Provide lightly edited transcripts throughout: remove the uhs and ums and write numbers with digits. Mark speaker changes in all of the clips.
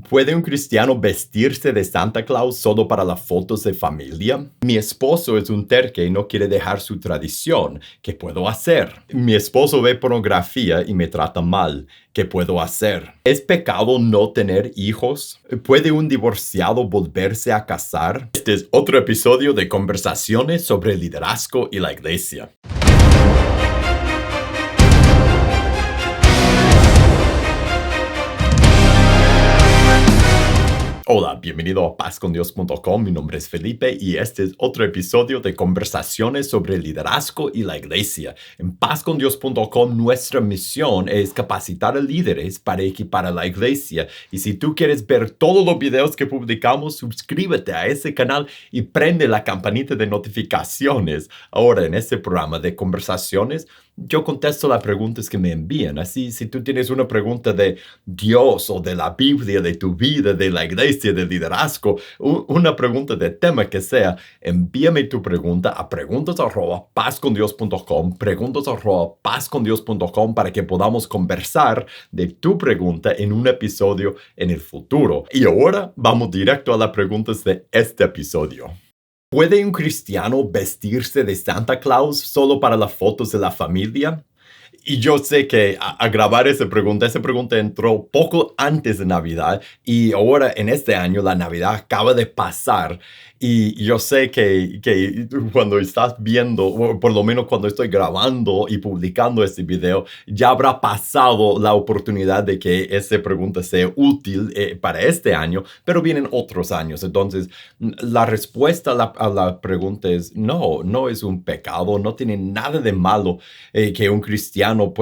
Speaker 1: ¿Puede un cristiano vestirse de Santa Claus solo para las fotos de familia? Mi esposo es un terque y no quiere dejar su tradición. ¿Qué puedo hacer? Mi esposo ve pornografía y me trata mal. ¿Qué puedo hacer? ¿Es pecado no tener hijos? ¿Puede un divorciado volverse a casar? Este es otro episodio de Conversaciones sobre liderazgo y la iglesia. Hola, bienvenido a pazcondios.com. Mi nombre es Felipe y este es otro episodio de Conversaciones sobre liderazgo y la iglesia. En pazcondios.com nuestra misión es capacitar a líderes para equipar a la iglesia. Y si tú quieres ver todos los videos que publicamos, suscríbete a ese canal y prende la campanita de notificaciones. Ahora, en este programa de conversaciones, yo contesto las preguntas que me envían. Así, si tú tienes una pregunta de Dios o de la Biblia, de tu vida, de la iglesia, de liderazgo, una pregunta de tema que sea, envíame tu pregunta a preguntas@pazcondios.com, preguntas@pazcondios.com para que podamos conversar de tu pregunta en un episodio en el futuro. Y ahora vamos directo a las preguntas de este episodio. ¿Puede un cristiano vestirse de Santa Claus solo para las fotos de la familia? Y yo sé que a grabar esa pregunta entró poco antes de Navidad y ahora en este año la Navidad acaba de pasar. Y yo sé que cuando estás viendo, o por lo menos cuando estoy grabando y publicando este video, ya habrá pasado la oportunidad de que esa pregunta sea útil para este año, pero vienen otros años. Entonces, la respuesta a la pregunta es no es un pecado, no tiene nada de malo que un cristiano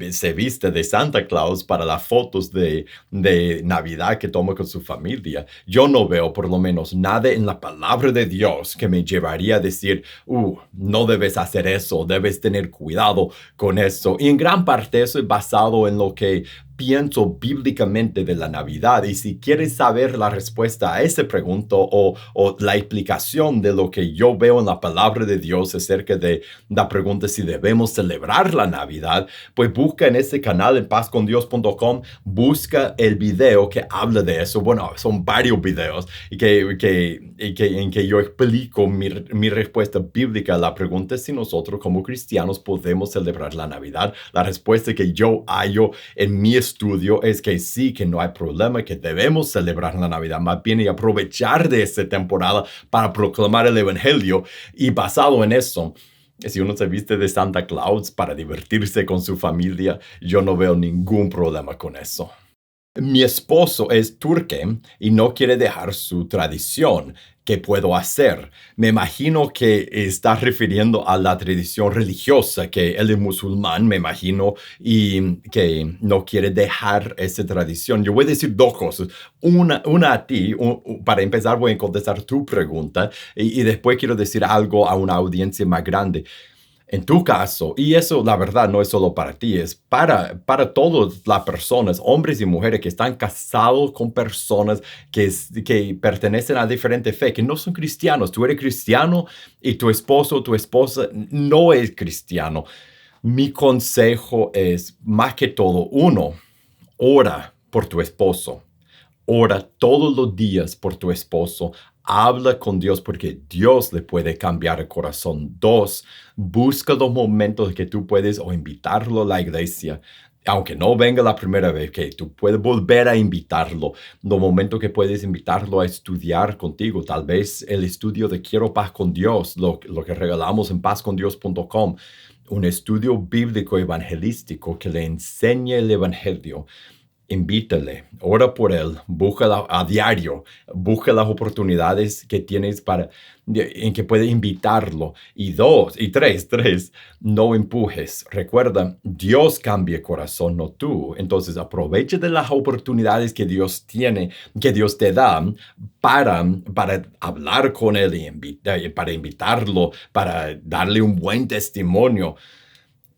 Speaker 1: se viste de Santa Claus para las fotos de Navidad que toma con su familia. Yo no veo por lo menos nada en la palabra de Dios que me llevaría a decir, no debes hacer eso, debes tener cuidado con eso. Y en gran parte eso es basado en lo que pienso bíblicamente de la Navidad. Y si quieres saber la respuesta a esa pregunta o la explicación de lo que yo veo en la palabra de Dios acerca de la pregunta si debemos celebrar la Navidad, pues busca en este canal en pazcondios.com, busca el video que habla de eso. Bueno, son varios videos en que yo explico mi respuesta bíblica a la pregunta si nosotros como cristianos podemos celebrar la Navidad. La respuesta que yo hallo en mi estudio es que sí, que no hay problema, que debemos celebrar la Navidad, más bien y aprovechar de esta temporada para proclamar el evangelio. Y basado en eso, si uno se viste de Santa Claus para divertirse con su familia, yo no veo ningún problema con eso. Mi esposo es turque y no quiere dejar su tradición. ¿Qué puedo hacer? Me imagino que está refiriendo a la tradición religiosa, que él es musulmán, me imagino, y que no quiere dejar esa tradición. Yo voy a decir dos cosas. Una a ti, para empezar voy a contestar tu pregunta y después quiero decir algo a una audiencia más grande. En tu caso, y eso la verdad no es solo para ti, es para todas las personas, hombres y mujeres que están casados con personas que pertenecen a diferente fe, que no son cristianos. Tú eres cristiano y tu esposo o tu esposa no es cristiano. Mi consejo es, más que todo, ora por tu esposo. Ora todos los días por tu esposo. Habla con Dios porque Dios le puede cambiar el corazón. 2, busca los momentos que tú puedes o invitarlo a la iglesia. Aunque no venga la primera vez, que tú puedes volver a invitarlo. Los momentos que puedes invitarlo a estudiar contigo. Tal vez el estudio de Quiero Paz con Dios, lo que regalamos en pazcondios.com. Un estudio bíblico evangelístico que le enseñe el evangelio. Invítale, ora por él, búscala a diario, busca las oportunidades que tienes en que puedes invitarlo. Y 3, no empujes. Recuerda, Dios cambia el corazón, no tú. Entonces aprovecha de las oportunidades que Dios tiene, que Dios te da para hablar con él y para invitarlo, para darle un buen testimonio.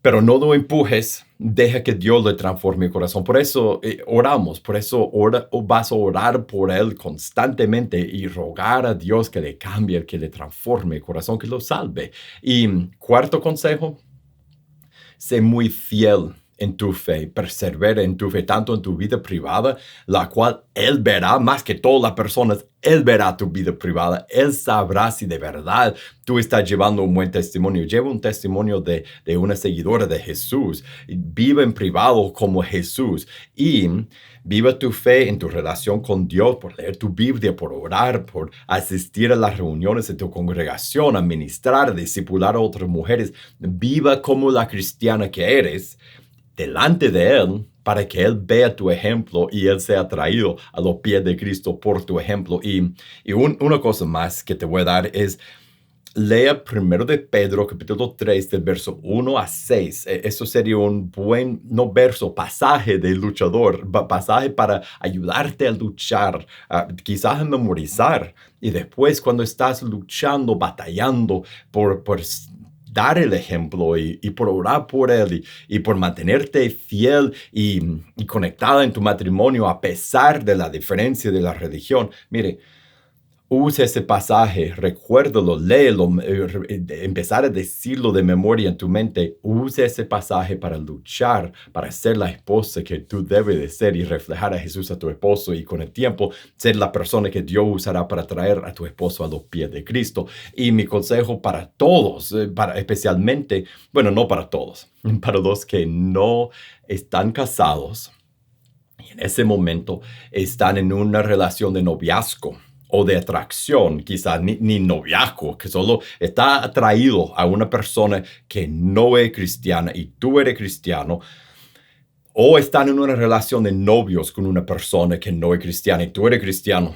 Speaker 1: Pero no lo empujes, deja que Dios le transforme el corazón. Por eso oramos, por eso vas a orar por él constantemente y rogar a Dios que le cambie, que le transforme el corazón, que lo salve. Y cuarto consejo, sé muy fiel en tu fe, persevera en tu fe, tanto en tu vida privada, la cual Él verá más que todas las personas. Él verá tu vida privada. Él sabrá si de verdad tú estás llevando un buen testimonio. Lleva un testimonio de una seguidora de Jesús. Vive en privado como Jesús y viva tu fe en tu relación con Dios, por leer tu Biblia, por orar, por asistir a las reuniones de tu congregación, a ministrar, a discipular a otras mujeres. Viva como la cristiana que eres delante de Él, para que Él vea tu ejemplo y Él sea atraído a los pies de Cristo por tu ejemplo. Y una cosa más que te voy a dar es, lea primero de Pedro, capítulo 3, del verso 1 a 6. Eso sería un buen, no verso, pasaje de luchador, pasaje para ayudarte a luchar, quizás a memorizar. Y después, cuando estás luchando, batallando por dar el ejemplo y por orar por él y por mantenerte fiel y conectada en tu matrimonio a pesar de la diferencia de la religión. Mire, usa ese pasaje, recuérdalo, léelo, empezar a decirlo de memoria en tu mente. Usa ese pasaje para luchar, para ser la esposa que tú debes de ser y reflejar a Jesús a tu esposo, y con el tiempo ser la persona que Dios usará para traer a tu esposo a los pies de Cristo. Y mi consejo para todos, especialmente, bueno, no para todos, para los que no están casados y en ese momento están en una relación de noviazgo o de atracción, quizás ni noviazgo, que solo está atraído a una persona que no es cristiana y tú eres cristiano, o están en una relación de novios con una persona que no es cristiana y tú eres cristiano.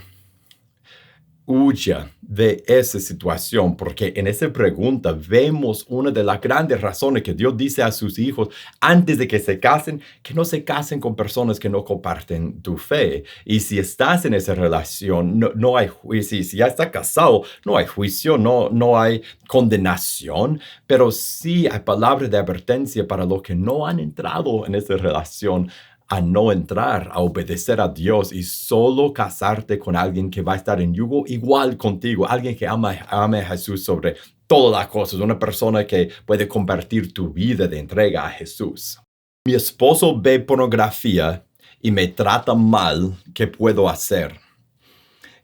Speaker 1: Huya de esa situación, porque en esa pregunta vemos una de las grandes razones que Dios dice a sus hijos antes de que se casen, que no se casen con personas que no comparten tu fe. Y si estás en esa relación, no hay juicio. Si ya estás casado, no hay juicio, no hay condenación, pero sí hay palabras de advertencia para los que no han entrado en esa relación, a no entrar, a obedecer a Dios y solo casarte con alguien que va a estar en yugo igual contigo, alguien que ame a Jesús sobre todas las cosas, una persona que puede compartir tu vida de entrega a Jesús. Mi esposo ve pornografía y me trata mal. ¿Qué puedo hacer?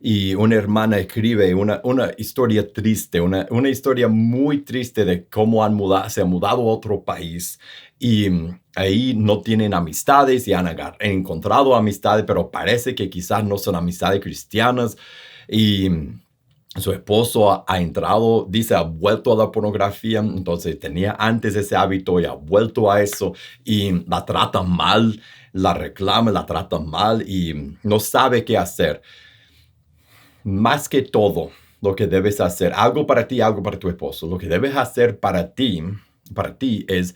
Speaker 1: Y una hermana escribe una historia triste, una historia muy triste de cómo se han mudado a otro país y ahí no tienen amistades y han encontrado amistades, pero parece que quizás no son amistades cristianas. Y su esposo ha entrado, dice, ha vuelto a la pornografía, entonces tenía antes ese hábito y ha vuelto a eso y la trata mal, la reclama, la trata mal y no sabe qué hacer. Más que todo, lo que debes hacer, algo para ti, algo para tu esposo, lo que debes hacer para ti es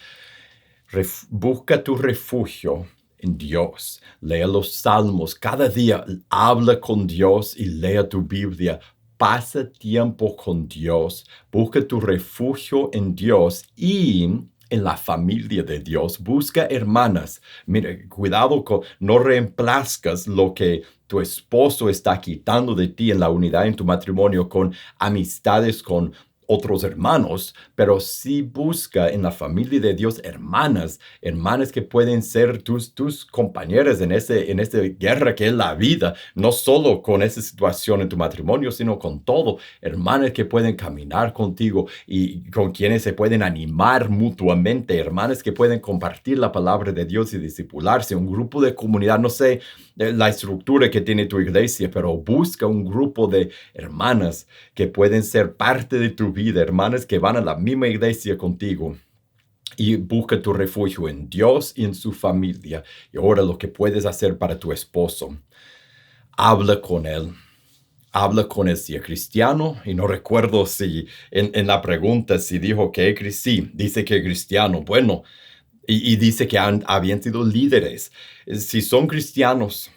Speaker 1: busca tu refugio en Dios. Lea los salmos. Cada día habla con Dios y lea tu Biblia. Pasa tiempo con Dios. Busca tu refugio en Dios y en la familia de Dios. Busca hermanas. Mira, cuidado con no reemplazcas lo que tu esposo está quitando de ti en la unidad en tu matrimonio con amistades con otros hermanos, pero sí busca en la familia de Dios hermanas que pueden ser tus compañeras en esta guerra que es la vida, no solo con esa situación en tu matrimonio, sino con todo. Hermanas que pueden caminar contigo y con quienes se pueden animar mutuamente, hermanas que pueden compartir la palabra de Dios y discipularse, un grupo de comunidad. No sé la estructura que tiene tu iglesia, pero busca un grupo de hermanas que pueden ser parte de tu vida, hermanas que van a la misma iglesia contigo. Y busca tu refugio en Dios y en su familia. Y ahora lo que puedes hacer para tu esposo. Habla con él. Habla con él si es cristiano. Y no recuerdo si en la pregunta si dijo que es sí, dice que es cristiano. Bueno, y dice que habían sido líderes. Si son cristianos,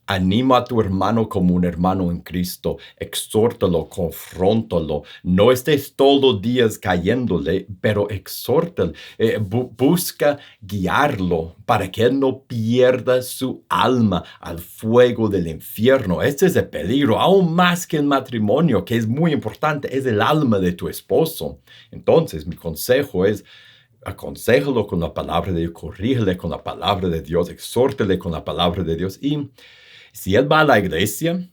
Speaker 1: anima a tu hermano como un hermano en Cristo. Exhórtalo, confróntalo. No estés todos los días cayéndole, pero exhórtalo. Busca guiarlo para que él no pierda su alma al fuego del infierno. Este es el peligro, aún más que el matrimonio, que es muy importante. Es el alma de tu esposo. Entonces, mi consejo es: aconséjalo con la palabra de Dios, corrígele con la palabra de Dios, exhórtele con la palabra de Dios. Y si él va a la iglesia,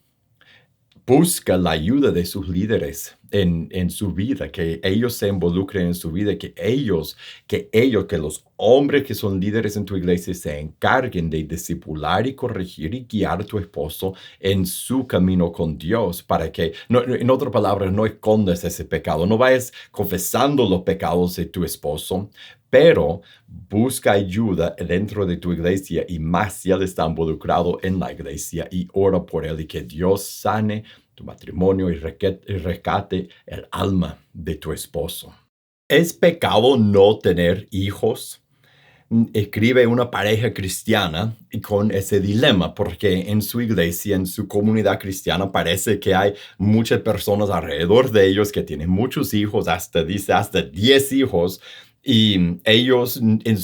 Speaker 1: busca la ayuda de sus líderes en su vida, que ellos se involucren en su vida, que los hombres que son líderes en tu iglesia se encarguen de discipular y corregir y guiar a tu esposo en su camino con Dios, para que, en otras palabras, no escondas ese pecado, no vayas confesando los pecados de tu esposo, pero busca ayuda dentro de tu iglesia y más si él está involucrado en la iglesia y ora por él y que Dios sane tu matrimonio y rescate el alma de tu esposo. ¿Es pecado no tener hijos? Escribe una pareja cristiana y con ese dilema, porque en su iglesia, en su comunidad cristiana, parece que hay muchas personas alrededor de ellos que tienen muchos hijos, hasta 10 hijos, y ellos en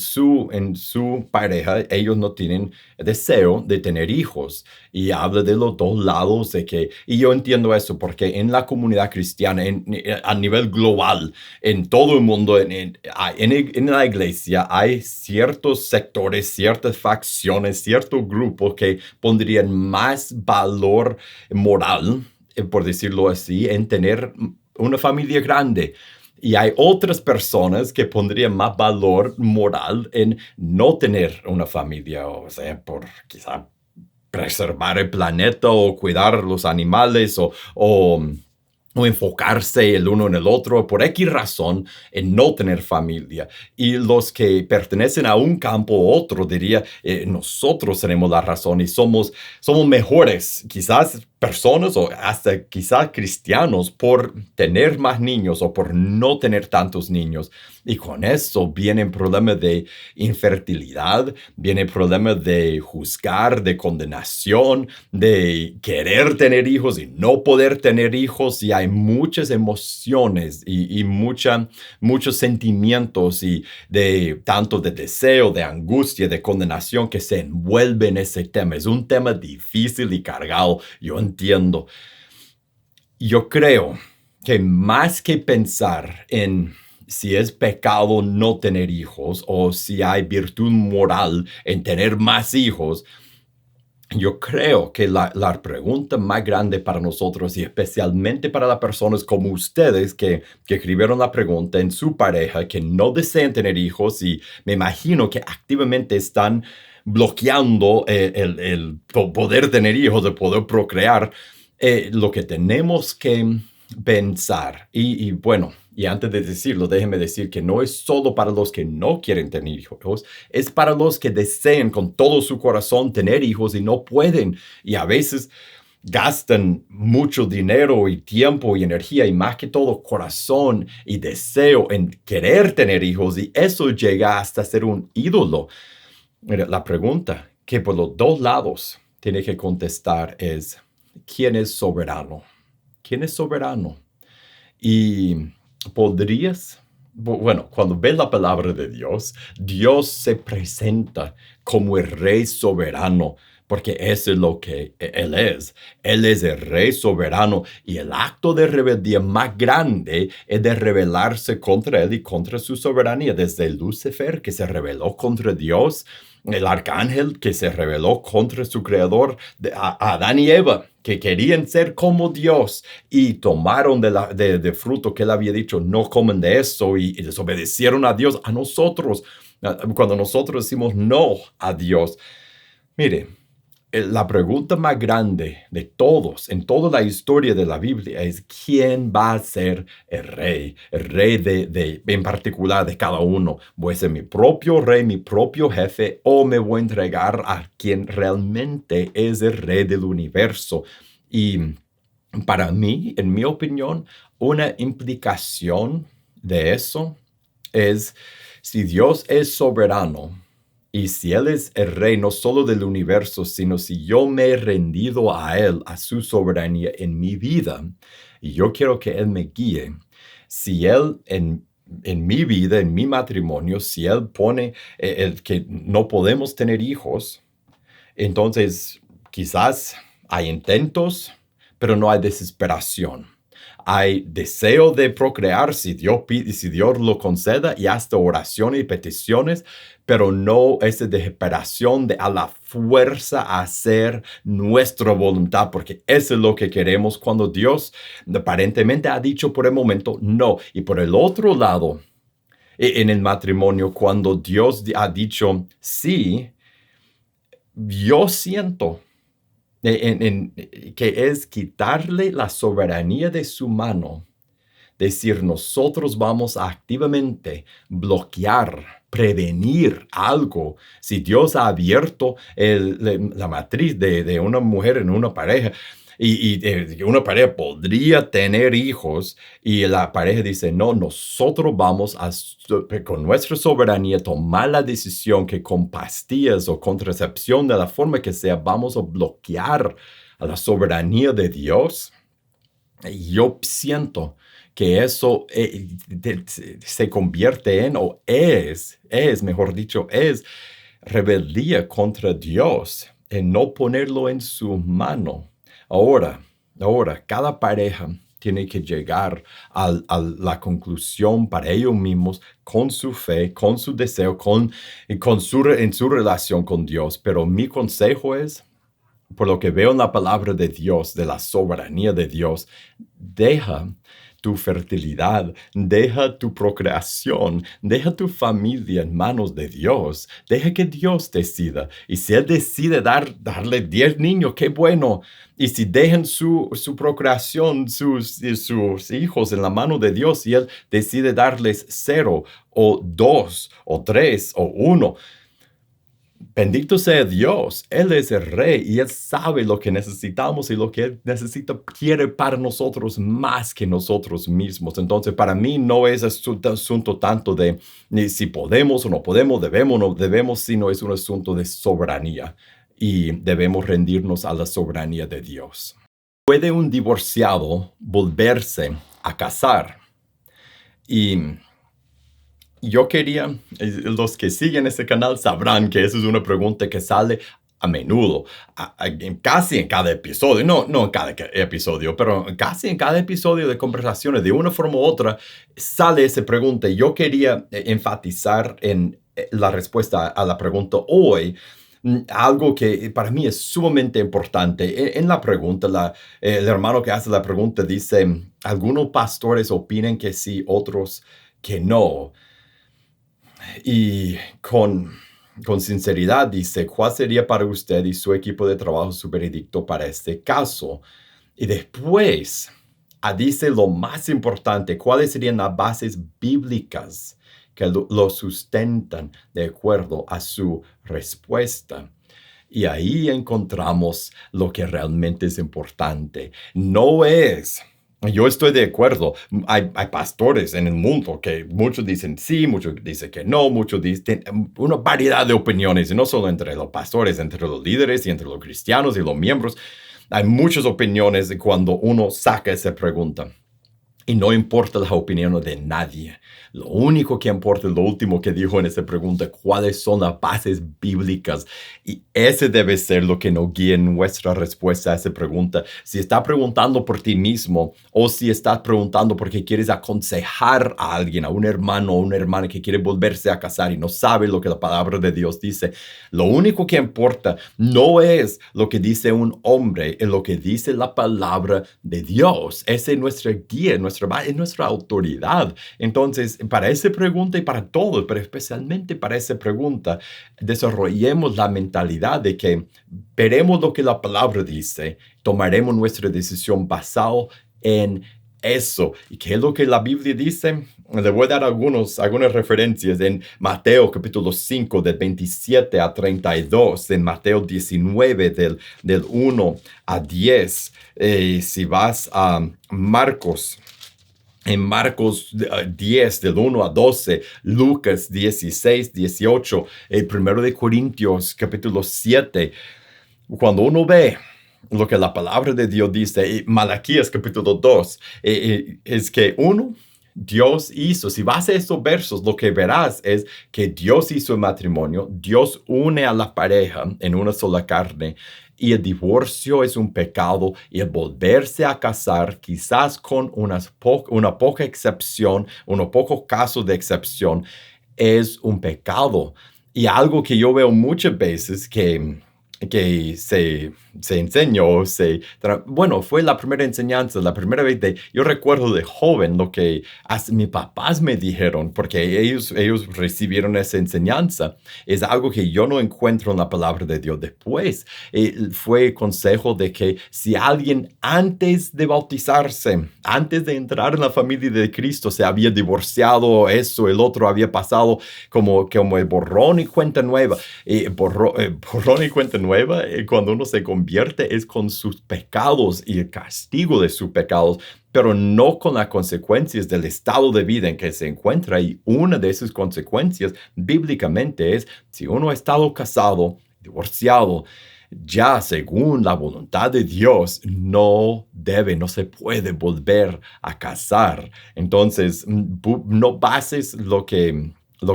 Speaker 1: su pareja, ellos no tienen deseo de tener hijos. Y habla de los dos lados y yo entiendo eso porque en la comunidad cristiana, a nivel global, en todo el mundo, en la iglesia, hay ciertos sectores, ciertas facciones, ciertos grupos que pondrían más valor moral, por decirlo así, en tener una familia grande. Y hay otras personas que pondrían más valor moral en no tener una familia, o sea, por quizá preservar el planeta o cuidar los animales o enfocarse el uno en el otro por X razón en no tener familia. Y los que pertenecen a un campo u otro diría, nosotros tenemos la razón y somos mejores, quizás personas o hasta quizás cristianos por tener más niños o por no tener tantos niños. Y con eso vienen problemas de infertilidad, vienen problemas de juzgar, de condenación, de querer tener hijos y no poder tener hijos. Y hay muchas emociones y muchos sentimientos y tanto de deseo, de angustia, de condenación que se envuelven en ese tema. Es un tema difícil y cargado. Yo entiendo. Yo creo que más que pensar en si es pecado no tener hijos o si hay virtud moral en tener más hijos, yo creo que la pregunta más grande para nosotros y especialmente para las personas como ustedes que escribieron la pregunta en su pareja, que no desean tener hijos y me imagino que activamente están bloqueando el poder tener hijos, el poder procrear, lo que tenemos que pensar. Y bueno, y antes de decirlo, déjeme decir que no es solo para los que no quieren tener hijos, es para los que desean con todo su corazón tener hijos y no pueden. Y a veces gastan mucho dinero y tiempo y energía y más que todo corazón y deseo en querer tener hijos y eso llega hasta ser un ídolo. Mira, la pregunta que por los dos lados tiene que contestar es, ¿quién es soberano? ¿Quién es soberano? Y podrías, bueno, cuando ves la palabra de Dios, Dios se presenta como el rey soberano, porque eso es lo que Él es. Él es el rey soberano y el acto de rebeldía más grande es de rebelarse contra Él y contra su soberanía, desde Lucifer, que se rebeló contra Dios, el arcángel que se rebeló contra su creador, a Adán y Eva, que querían ser como Dios y tomaron de fruto que él había dicho, no comen de eso y desobedecieron a Dios, a nosotros, cuando nosotros decimos no a Dios. Mire, la pregunta más grande de todos, en toda la historia de la Biblia, es ¿quién va a ser el rey? El rey en particular de cada uno. ¿Voy a ser mi propio rey, mi propio jefe, o me voy a entregar a quien realmente es el rey del universo? Y para mí, en mi opinión, una implicación de eso es si Dios es soberano, y si Él es el rey no solo del universo, sino si yo me he rendido a Él, a su soberanía en mi vida, y yo quiero que Él me guíe, si Él en mi vida, en mi matrimonio, si Él pone el que no podemos tener hijos, entonces quizás hay intentos, pero no hay desesperación. Hay deseo de procrear si Dios pide, si Dios lo conceda, y hasta oraciones y peticiones, pero no esa desesperación de a la fuerza hacer nuestra voluntad, porque eso es lo que queremos cuando Dios aparentemente ha dicho por el momento no. Y por el otro lado, en el matrimonio, cuando Dios ha dicho sí, yo siento que es quitarle la soberanía de su mano, decir, nosotros vamos a activamente bloquear, prevenir algo. Si Dios ha abierto la matriz de una mujer en una pareja, y una pareja podría tener hijos, y la pareja dice, no, nosotros vamos a, con nuestra soberanía, tomar la decisión que con pastillas o contracepción, de la forma que sea, vamos a bloquear a la soberanía de Dios. Yo siento que eso se convierte en, o mejor dicho, es rebeldía contra Dios, en no ponerlo en su mano. Ahora, cada pareja tiene que llegar a la conclusión para ellos mismos, con su fe, con su deseo, en su relación con Dios. Pero mi consejo es, por lo que veo en la palabra de Dios, de la soberanía de Dios, deja tu fertilidad, deja tu procreación, deja tu familia en manos de Dios, deja que Dios decida. Y si Él decide darle 10 niños, qué bueno. Y si dejan su procreación, sus hijos en la mano de Dios, y Él decide darles 0 o 2 o 3 o 1, bendito sea Dios, Él es el Rey y Él sabe lo que necesitamos, y lo que Él quiere para nosotros más que nosotros mismos. Entonces, para mí no es asunto tanto de ni si podemos o no podemos, debemos o no debemos, sino es un asunto de soberanía, y debemos rendirnos a la soberanía de Dios. ¿Puede un divorciado volverse a casar? Y yo quería, los que siguen este canal sabrán que esa es una pregunta que sale a menudo, casi en cada episodio, no en cada episodio, pero casi en cada episodio de conversaciones, de una forma u otra, sale esa pregunta. Yo quería enfatizar en la respuesta a la pregunta hoy, algo que para mí es sumamente importante. En la pregunta, el hermano que hace la pregunta dice, algunos pastores opinan que sí, otros que no. Y con sinceridad dice, ¿cuál sería para usted y su equipo de trabajo su veredicto para este caso? Y después dice lo más importante, ¿cuáles serían las bases bíblicas que lo sustentan de acuerdo a su respuesta? Y ahí encontramos lo que realmente es importante. No es... Yo estoy de acuerdo. Hay pastores en el mundo que muchos dicen sí, muchos dicen que no, muchos dicen una variedad de opiniones, y no solo entre los pastores, entre los líderes y entre los cristianos y los miembros. Hay muchas opiniones cuando uno saca esa pregunta. Y no importa la opinión de nadie. Lo único que importa es lo último que dijo en esa pregunta, cuáles son las bases bíblicas. Y ese debe ser lo que nos guíe en nuestra respuesta a esa pregunta. Si estás preguntando por ti mismo, o si estás preguntando porque quieres aconsejar a alguien, a un hermano o una hermana que quiere volverse a casar y no sabe lo que la palabra de Dios dice, lo único que importa no es lo que dice un hombre, es lo que dice la palabra de Dios. Esa es nuestra guía, es nuestra autoridad. Entonces, para esa pregunta y para todo, pero especialmente para esa pregunta, desarrollemos la mentalidad de que veremos lo que la palabra dice, tomaremos nuestra decisión basado en eso. ¿Y qué es lo que la Biblia dice? Le voy a dar algunas referencias en Mateo capítulo 5 del 27 a 32, en Mateo 19 del 1 a 10. Si vas a Marcos, en Marcos 10, del 1 a 12, Lucas 16, 18, el 1 de Corintios, capítulo 7. Cuando uno ve lo que la palabra de Dios dice, Malaquías, capítulo 2, es que Dios hizo, si vas a estos versos, lo que verás es que Dios hizo el matrimonio, Dios une a la pareja en una sola carne, y el divorcio es un pecado y el volverse a casar, quizás con una poca excepción, unos pocos casos de excepción, es un pecado. Y algo que yo veo muchas veces que se enseñó, bueno, fue la primera enseñanza, la primera vez yo recuerdo de joven lo que mis papás me dijeron, porque ellos recibieron esa enseñanza. Es algo que yo no encuentro en la palabra de Dios después. Fue consejo de que si alguien antes de bautizarse, antes de entrar en la familia de Cristo, se había divorciado, eso, el otro había pasado como el borrón y cuenta nueva. Borrón y cuenta nueva, cuando uno se convierte es con sus pecados y el castigo de sus pecados, pero no con las consecuencias del estado de vida en que se encuentra. Y una de esas consecuencias bíblicamente es si uno ha estado casado, divorciado, ya según la voluntad de Dios, no se puede volver a casar. Entonces, no bases lo que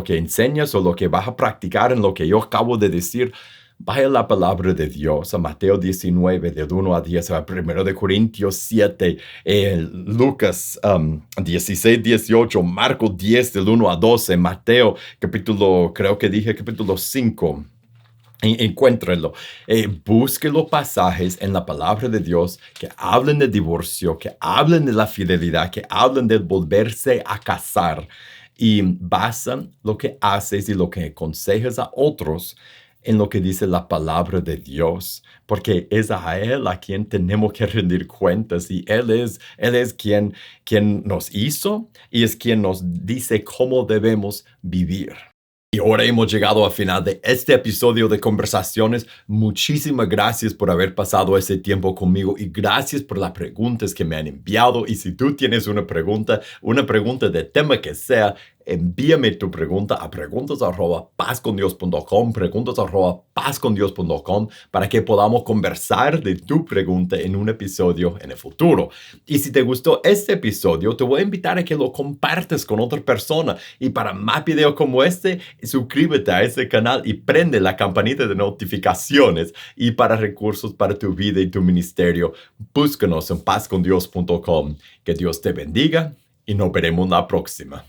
Speaker 1: enseñas o lo que vas a practicar en lo que yo acabo de decir. Vaya la palabra de Dios a Mateo 19, del 1 a 10, a 1 de Corintios 7, Lucas 16, 18, Marcos 10, del 1 a 12, Mateo creo que dije capítulo 5. Encuéntrenlo. Busque los pasajes en la palabra de Dios que hablen de divorcio, que hablen de la fidelidad, que hablen de volverse a casar y basan lo que haces y lo que aconsejas a otros en lo que dice la palabra de Dios, porque es a Él a quien tenemos que rendir cuentas y Él es quien nos hizo y es quien nos dice cómo debemos vivir. Y ahora hemos llegado al final de este episodio de Conversaciones. Muchísimas gracias por haber pasado ese tiempo conmigo y gracias por las preguntas que me han enviado. Y si tú tienes una pregunta de tema que sea, envíame tu pregunta a preguntas@pazcondios.com, preguntas@pazcondios.com, para que podamos conversar de tu pregunta en un episodio en el futuro. Y si te gustó este episodio, te voy a invitar a que lo compartas con otra persona. Y para más videos como este, suscríbete a este canal y prende la campanita de notificaciones. Y para recursos para tu vida y tu ministerio, búscanos en pazcondios.com. Que Dios te bendiga y nos veremos la próxima.